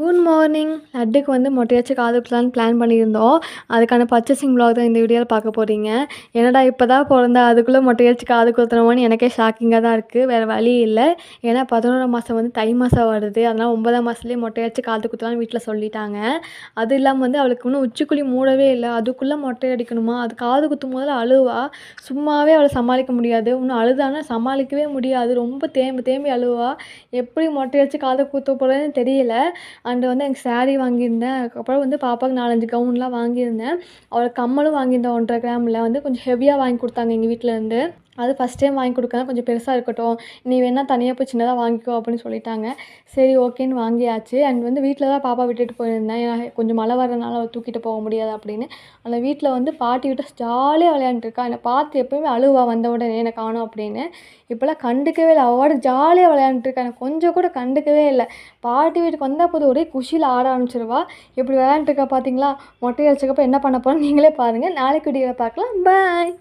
Good morning. லட்டுக்கு வந்து மொட்டையடிச்சு காது குத்தலான்னு plan பண்ணியிருந்தோம். அதுக்கான பர்ச்சேசிங் விலாக் தான் இந்த வீடியோவில் பார்க்க போகிறீங்க. என்னடா இப்போ தான் பிறந்தா அதுக்குள்ளே மொட்டையடிச்சு காது குத்தணுமோன்னு எனக்கே ஷாக்கிங்காக தான் இருக்குது. வேறு வழி இல்லை. ஏன்னா 11ஆம் மாதம் வந்து தை மாதம் வருது. அதனால் 9ஆம் மாதத்துலேயே மொட்டையடிச்சு காது குத்தலான்னு வீட்டில் சொல்லிட்டாங்க. அது இல்லாமல் வந்து அவளுக்கு இன்னும் உச்சிக்குழி மூடவே இல்லை. அதுக்குள்ளே மொட்டை அடிக்கணுமா? அது காது குத்தும் போதில் அழுவா. சும்மாவே அவளை சமாளிக்க முடியாது. இன்னும் அழுதானா சமாளிக்கவே முடியாது. ரொம்ப தேம்பி தேம்பி அழுவா. எப்படி மொட்டையடிச்சு காது குத்த போகிறேன்னு தெரியல. அண்ட் வந்து எனக்கு சாரீ வாங்கியிருந்தேன். அதுக்கப்புறம் வந்து பாப்பாவுக்கு 4, 5 கவுன்லாம் வாங்கியிருந்தேன். அவளுக்கு கம்மலும் வாங்கியிருந்தேன் 1.5 கிராமில் வந்து கொஞ்சம் ஹெவியாக வாங்கி கொடுத்தாங்க எங்கள் வீட்டிலேருந்து. அது ஃபஸ்ட் டைம் வாங்கி கொடுக்கறேன், கொஞ்சம் பெருசாக இருக்கட்டும், நீ வேணால் தனியாக போய் சின்னதாக வாங்கிக்கோ அப்படின்னு சொல்லிட்டாங்க. சரி ஓகேன்னு வாங்கியாச்சு. அண்ட் வந்து வீட்டில் தான் பாப்பா விட்டுட்டு போயிருந்தேன். ஏன்னா கொஞ்சம் மழை வரனால அவள் தூக்கிட்டு போக முடியாது அப்படின்னு. அந்த வீட்டில் வந்து பாட்டி விட்டு ஜாலியாக விளையாண்டுருக்கா. என்னை பார்த்து எப்போயுமே அழுவா வந்த உடனே என்னை காணோம் அப்படின்னு. இப்போலாம் கண்டுக்கவே இல்லை. அவளோட ஜாலியாக விளையாண்டுருக்கா. எனக்கு கொஞ்சம் கூட கண்டுக்கவே இல்லை. பாட்டி வீட்டுக்கு வந்தால் போதும் ஒரே குஷியில் ஆட ஆரம்பிச்சிருவா. எப்படி விளையாண்டுருக்கா பார்த்தீங்களா? மொட்டை அடிச்சக்கப்புறம் என்ன பண்ண போகிறோன்னு நீங்களே பாருங்கள். நாளைக்கு வீடியோவில் பார்க்கலாம். பாய்.